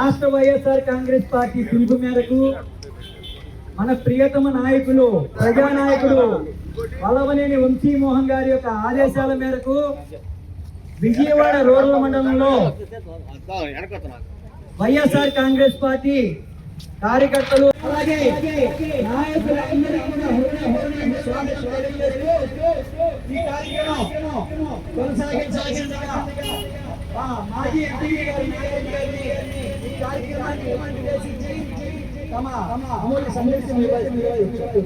రాష్ట్ర వైఎస్ఆర్ కాంగ్రెస్ పార్టీ పిలుపు మేరకు మన ప్రియతమ నాయకులు ప్రజానాయకుడు వల్లభనేని వంశీమోహన్ గారి యొక్క ఆదేశాల మేరకు విజయవాడ రూరల్ మండలంలో వైఎస్ఆర్ కాంగ్రెస్ పార్టీ కార్యకర్తలు అలాగే నాయకులందరికీ కూడా ఈ కార్యక్రమం కొనసాగించాల్సిందిగా మాజీ ఎంపీ గారిని ఈ కార్యక్రమాన్ని ఉద్దేశించి తమ అమూల్య సందేశం వ్యతిరేకిస్తూ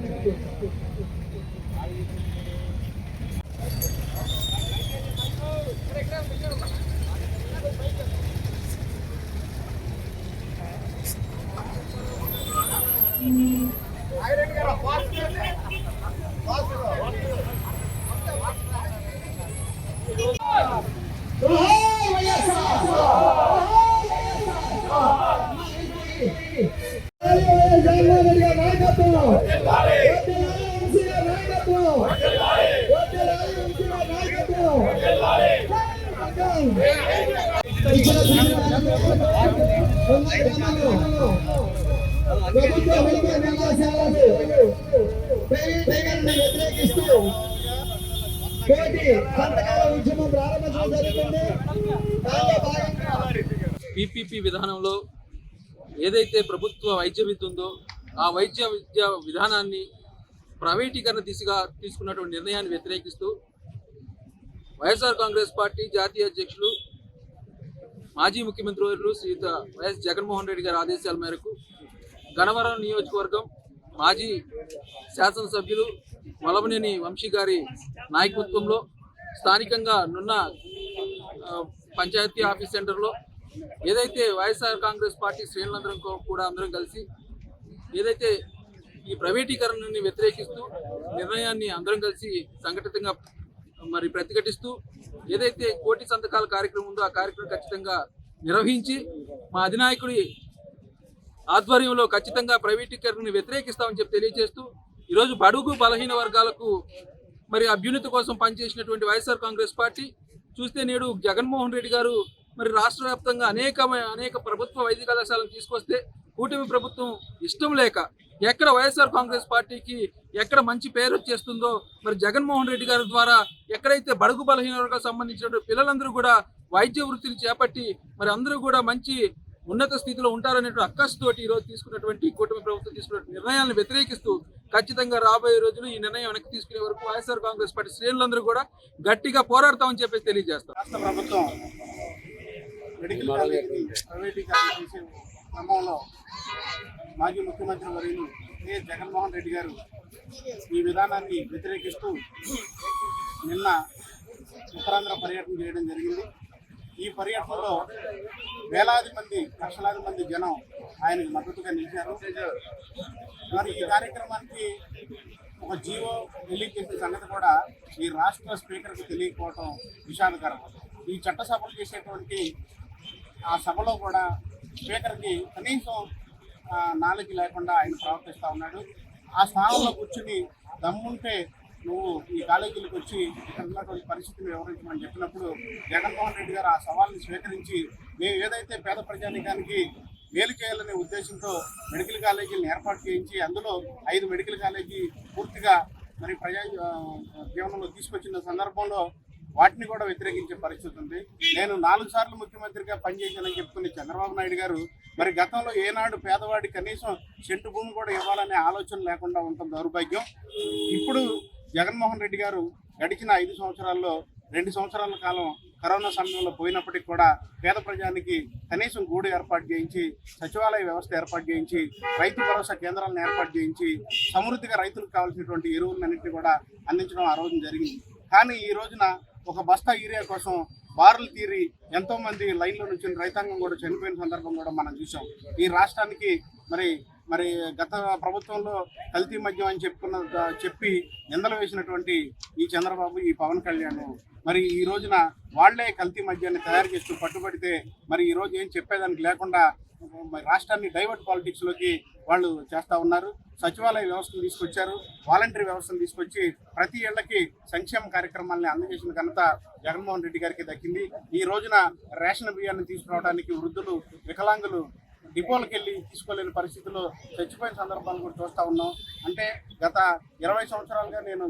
ఉద్యమం ప్రారంభించడం జరుగుతుంది. పీపీపీ విధానంలో ఏదైతే ప్రభుత్వ వైద్య విద్య ఉందో ఆ వైద్య విద్య విధానాన్ని ప్రైవేటీకరణ దిశగా తీసుకున్నటువంటి నిర్ణయాన్ని వ్యతిరేకిస్తూ వైఎస్ఆర్ కాంగ్రెస్ పార్టీ జాతీయ అధ్యక్షులు మాజీ ముఖ్యమంత్రి వర్యులు శ్రీయుత వైఎస్ జగన్మోహన్ రెడ్డి గారి ఆదేశాల మేరకు గన్నవరం నియోజకవర్గం మాజీ శాసనసభ్యులు వల్లభనేని వంశీ గారి నాయకత్వంలో స్థానికంగా నున్న పంచాయతీ ఆఫీస్ సెంటర్లో ఏదైతే వైఎస్ఆర్ కాంగ్రెస్ పార్టీ శ్రేణులందరం కూడా అందరం కలిసి ఏదైతే ఈ ప్రైవేటీకరణని వ్యతిరేకిస్తూ నిర్ణయాన్ని అందరం కలిసి సంఘటితంగా ప్రతిఘటిస్తూ ఏదైతే కోటి సంతకాల కార్యక్రమం ఉందో ఆ కార్యక్రమం ఖచ్చితంగా నిర్వహించి మా అధినాయకుడి ఆధ్వర్యంలో ఖచ్చితంగా ప్రైవేటీకరణని వ్యతిరేకిస్తామని చెప్పి తెలియజేస్తూ ఈరోజు బడుగు బలహీన వర్గాలకు అభ్యున్నతి కోసం పనిచేసినటువంటి వైఎస్ఆర్ కాంగ్రెస్ పార్టీ చూస్తే నేడు జగన్మోహన్ రెడ్డి గారు రాష్ట్ర వ్యాప్తంగా అనేక ప్రభుత్వ వైద్య కళాశాలను తీసుకొస్తే కూటమి ప్రభుత్వం ఇష్టం లేక ఎక్కడ వైఎస్ఆర్ కాంగ్రెస్ పార్టీకి ఎక్కడ మంచి పేరు వచ్చేస్తుందో జగన్మోహన్ రెడ్డి గారి ద్వారా ఎక్కడైతే బడుగు బలహీన వర్గాలకు సంబంధించిన పిల్లలందరూ కూడా వైద్య వృత్తిని చేపట్టి అందరూ కూడా మంచి ఉన్నత స్థితిలో ఉంటారనేటువంటి అక్కసుతోటి ఈరోజు తీసుకున్నటువంటి కూటమి ప్రభుత్వం తీసుకున్న నిర్ణయాలను వ్యతిరేకిస్తూ ఖచ్చితంగా రాబోయే రోజులు ఈ నిర్ణయం వెనక్కి తీసుకునే వరకు వైఎస్ఆర్ కాంగ్రెస్ పార్టీ శ్రేణులందరూ కూడా గట్టిగా పోరాడతామని చెప్పేసి తెలియజేస్తాం. రాష్ట్ర ప్రభుత్వం మెడికల్ కాలేజీని ప్రైవేటీకరణ చేసే క్రమంలో మాజీ ముఖ్యమంత్రి వర్యులు వైఎస్ జగన్మోహన్ రెడ్డి గారు ఈ విధానాన్ని వ్యతిరేకిస్తూ నిన్న ఉత్తరాంధ్ర పర్యటన చేయడం జరిగింది. ఈ పర్యటనలో వేలాది మంది లక్షలాది మంది జనం ఆయనకు మద్దతుగా నిలిచారు. ఈ కార్యక్రమానికి ఒక జీవో రిలీజ్ చేసిన సంగతి కూడా ఈ రాష్ట్ర స్పీకర్కు తెలియకపోవటం విషాదకరం. ఈ చట్టసభలు చేసేటువంటి ఆ సభలో కూడా స్పీకర్కి కనీసం నాలెడ్జ్ లేకుండా ఆయన ప్రవర్తిస్తూ ఉన్నాడు. ఆ స్థానంలో కూర్చుని దమ్ముంటే నువ్వు ఈ కాలేజీలకు వచ్చి ఇక్కడ ఉన్నటువంటి పరిస్థితిని వివరించమని చెప్పినప్పుడు జగన్మోహన్ రెడ్డి గారు ఆ సవాల్ని స్వీకరించి మేము ఏదైతే పేద ప్రజానికానికి మేలు చేయాలనే ఉద్దేశంతో మెడికల్ కాలేజీలను ఏర్పాటు చేయించి అందులో 5 మెడికల్ కాలేజీ పూర్తిగా ప్రజా జీవనంలో తీసుకొచ్చిన సందర్భంలో వాటిని కూడా వ్యతిరేకించే పరిస్థితి ఉంది. నేను 4 సార్లు ముఖ్యమంత్రిగా పనిచేశానని చెప్పుకునే చంద్రబాబు నాయుడు గారు గతంలో ఏనాడు పేదవాడి కనీసం సెంటు భూమి కూడా ఇవ్వాలనే ఆలోచన లేకుండా ఉంటుంది దౌర్భాగ్యం. ఇప్పుడు జగన్మోహన్ రెడ్డి గారు గడిచిన 5 సంవత్సరాల్లో 2 సంవత్సరాల కాలం కరోనా సమయంలో పోయినప్పటికీ కూడా పేద ప్రజానికి కనీసం గూడు ఏర్పాటు చేయించి సచివాలయ వ్యవస్థ ఏర్పాటు చేయించి రైతు భరోసా కేంద్రాలను ఏర్పాటు చేయించి సమృద్ధిగా రైతులకు కావాల్సినటువంటి ఎరువులన్నింటినీ కూడా అందించడం ఆ రోజున జరిగింది. కానీ ఈ రోజున ఒక బస్తా యూరియా కోసం బారులు తీరి ఎంతోమంది లైన్లో నుంచి రైతాంగం కూడా చనిపోయిన సందర్భం కూడా మనం చూసాం. ఈ రాష్ట్రానికి మరి గత ప్రభుత్వంలో కల్తీ మద్యం అని చెప్పి నిందలు వేసినటువంటి ఈ చంద్రబాబు, ఈ పవన్ కళ్యాణ్ ఈ రోజున వాళ్లే కల్తీ మద్యాన్ని తయారు చేస్తూ పట్టుబడితే ఈ రోజు ఏం చెప్పేదానికి లేకుండా రాష్ట్రాన్ని డైవర్ట్ పాలిటిక్స్లోకి వాళ్ళు చేస్తూ ఉన్నారు. సచివాలయ వ్యవస్థను తీసుకొచ్చారు, వాలంటరీ వ్యవస్థను తీసుకొచ్చి ప్రతి ఏళ్లకి సంక్షేమ కార్యక్రమాలని అందజేసిన ఘనత జగన్మోహన్ రెడ్డి గారికి దక్కింది. ఈ రోజున రేషన్ బియ్యాన్ని తీసుకురావడానికి వృద్ధులు, వికలాంగులు డిపోలకు వెళ్ళి తీసుకోలేని పరిస్థితుల్లో చచ్చిపోయిన సందర్భాలు కూడా చూస్తూ ఉన్నాం. అంటే గత 20 సంవత్సరాలుగా నేను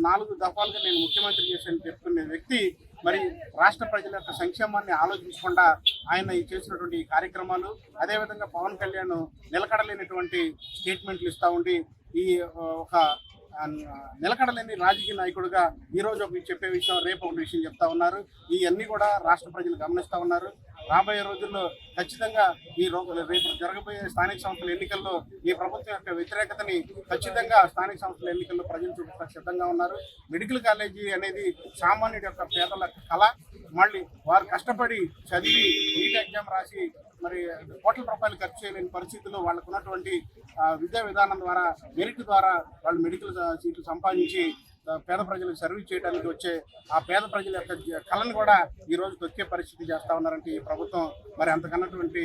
నాలుగు దఫాలుగా నేను ముఖ్యమంత్రి చేశాను చెప్పుకునే వ్యక్తి మరి రాష్ట్ర ప్రజల యొక్క సంక్షేమాన్ని ఆలోచించకుండా ఆయన చేసినటువంటి కార్యక్రమాలు, అదేవిధంగా పవన్ కళ్యాణ్ నిలకడలేనటువంటి స్టేట్మెంట్లు ఇస్తూ ఉండి ఈ ఒక నిలకడలేని రాజకీయ నాయకుడిగా ఈరోజు ఒకటి చెప్పే విషయం, రేపు ఒక విషయం చెప్తా ఉన్నారు. ఇవన్నీ కూడా రాష్ట్ర ప్రజలు గమనిస్తూ ఉన్నారు. రాబోయే రోజుల్లో ఖచ్చితంగా రేపు జరగబోయే స్థానిక సంస్థల ఎన్నికల్లో ఈ ప్రభుత్వం యొక్క వ్యతిరేకతని ఖచ్చితంగా స్థానిక సంస్థల ఎన్నికల్లో ప్రజలు చూపించడానికి సిద్ధంగా ఉన్నారు. మెడికల్ కాలేజీ అనేది సామాన్యుడి యొక్క పేదల కళ. మళ్ళీ వారు కష్టపడి చదివి నీట్ ఎగ్జామ్ రాసి మరి కోట్ల రూపాయలు ఖర్చు చేయలేని పరిస్థితుల్లో వాళ్ళకు ఉన్నటువంటి విద్యా విధానం ద్వారా, మెరిట్ ద్వారా వాళ్ళు మెడికల్ సీట్లు సంపాదించి పేద ప్రజలకు సర్వీస్ చేయడానికి వచ్చే ఆ పేద ప్రజల యొక్క కళను కూడా ఈరోజు తొక్కే పరిస్థితి చేస్తూ ఉన్నారంటే ఈ ప్రభుత్వం మరి అంతకన్నటువంటి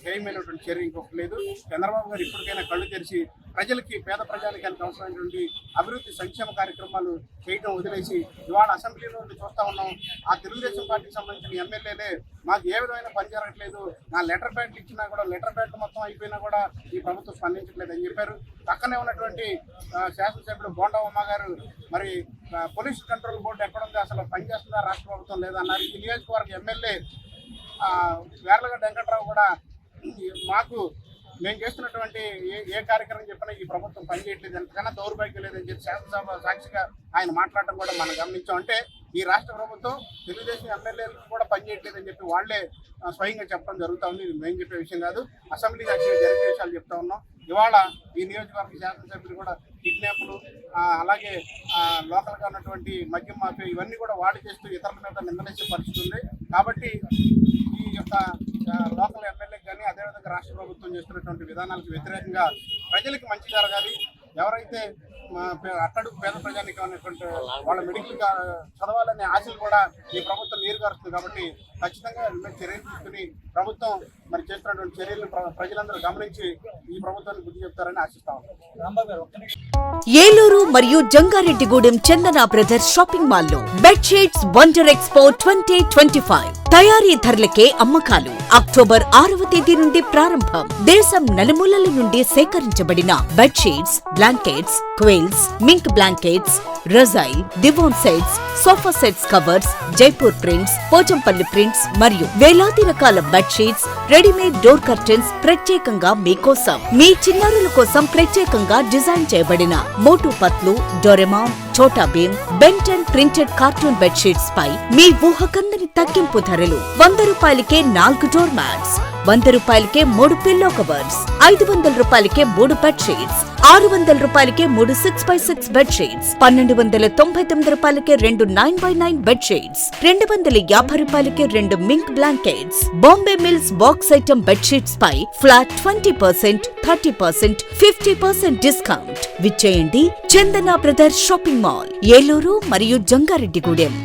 హేయమైనటువంటి చర్య ఇంకొకటి లేదు. చంద్రబాబు గారు ఇప్పటికైనా కళ్ళు తెరిచి ప్రజలకి, పేద ప్రజానికానికి అవసరమైనటువంటి అభివృద్ధి సంక్షేమ కార్యక్రమాలు చేయడం వదిలేసి ఇవాళ అసెంబ్లీలో చూస్తూ ఉన్నాం. ఆ తెలుగుదేశం పార్టీకి సంబంధించిన ఎమ్మెల్యేలే మాకు ఏ విధమైన పని జరగట్లేదు, నా లెటర్ ప్యాడ్లు ఇచ్చినా కూడా లెటర్ ప్యాడ్లు మొత్తం అయిపోయినా కూడా ఈ ప్రభుత్వం స్పందించట్లేదు అని చెప్పారు. పక్కనే ఉన్నటువంటి శాసనసభ్యుడు బోండా ఉమ్మ గారు మరి పొల్యూషన్ కంట్రోల్ బోర్డు ఎక్కడుంది, అసలు పనిచేస్తుందా రాష్ట్ర ప్రభుత్వం లేదన్నారు. ఈ నియోజకవర్గ ఎమ్మెల్యే వేర్లగడ్డ వెంకట్రావు కూడా మాకు మేము చేస్తున్నటువంటి ఏ కార్యక్రమం చెప్పినా ఈ ప్రభుత్వం పనిచేయట్లేదు, ఎంతకన్నా దౌర్భాగ్యం లేదని చెప్పి శాసనసభ సాక్షిగా ఆయన మాట్లాడటం కూడా మనం గమనించాం. అంటే ఈ రాష్ట్ర ప్రభుత్వం తెలుగుదేశం ఎమ్మెల్యేలు కూడా పనిచేయట్లేదని చెప్పి వాళ్లే స్వయంగా చెప్పడం జరుగుతూ ఉంది. ఇది మేము చెప్పే విషయం కాదు, అసెంబ్లీ జరిగే విషయాలు చెప్తా ఉన్నాం. ఇవాళ ఈ నియోజకవర్గ శాసనసభ్యులు కూడా కిడ్నాప్లు, అలాగే లోకల్గా ఉన్నటువంటి మద్యం మాఫియా ఇవన్నీ కూడా వాడి చేస్తూ ఇతరుల మీద నిందలేసే పరిస్థితి ఉంది. కాబట్టి ఈ యొక్క లోకల్ ఎమ్మెల్యేకి కానీ అదేవిధంగా రాష్ట్ర ప్రభుత్వం చేస్తున్నటువంటి విధానాలకు వ్యతిరేకంగా ప్రజలకు మంచి జరగాలి. ఎవరైతే అట్టడుగు పేద ప్రజానికి ఉన్నటువంటి వాళ్ళ మెడికల్ చదవాలనే ఆశలు కూడా ఈ ప్రభుత్వం నీరుగారుస్తుంది. కాబట్టి ఖచ్చితంగా చర్యలు తీసుకుని ప్రభుత్వం మరి చేస్తున్నటువంటి చర్యలను ప్రజలందరూ గమనించి ఈ ప్రభుత్వాన్ని బుద్ధి చెప్తారని ఆశిస్తా ఉన్నాం. ఏలూరు మరియు జంగారెడ్డిగూడెం చందన బ్రదర్స్ షాపింగ్ మాల్ లో బెడ్షీట్స్ వండర్ ఎక్స్పో 2025 తయారీ ధరలకే అమ్మకాలు. అక్టోబర్ 6వ తేదీ నుండి ప్రారంభం. దేశం నలుమూలల నుండి సేకరించబడిన bedsheets, blankets, quilts, mink blankets, రజాయి, divan sets, sofa sets, covers, Jaipur prints, Pochampalli prints మరియు వేలాది రకాల బెడ్షీట్స్, రెడీమేడ్ డోర్ కర్టెన్స్ ప్రత్యేకంగా మీకోసం. మీ చిన్నారుల కోసం ప్రత్యేకంగా డిజైన్ చేయబడిన Motu Patlu, Doraemon, Chhota Bheem, Ben ten printed cartoon bedsheets పై మీ ఊహకందని తగ్గింపు ధరలు. 100 రూపాయలకే 4 డోర్ మ్యాట్స్, 100 రూపాయలకే 3 పిల్లో కవర్స్, 500 రూపాయలకే 3 బెడ్షీట్స్, 600 రూపాయలకే 3 6x6 బెడ్షీట్స్, 1299 రూపాయలకే 2 9x9 బెడ్షీట్స్, 250 రూపాయలకే 2 mink blankets. Bombay mills box item bedsheets పై ఫ్లాట్ 20%, 30%, 50% డిస్కౌంట్. విచ్చేయండి Chandana brothers shopping mall, Eluru మరియు జంగారెడ్డిగూడెం.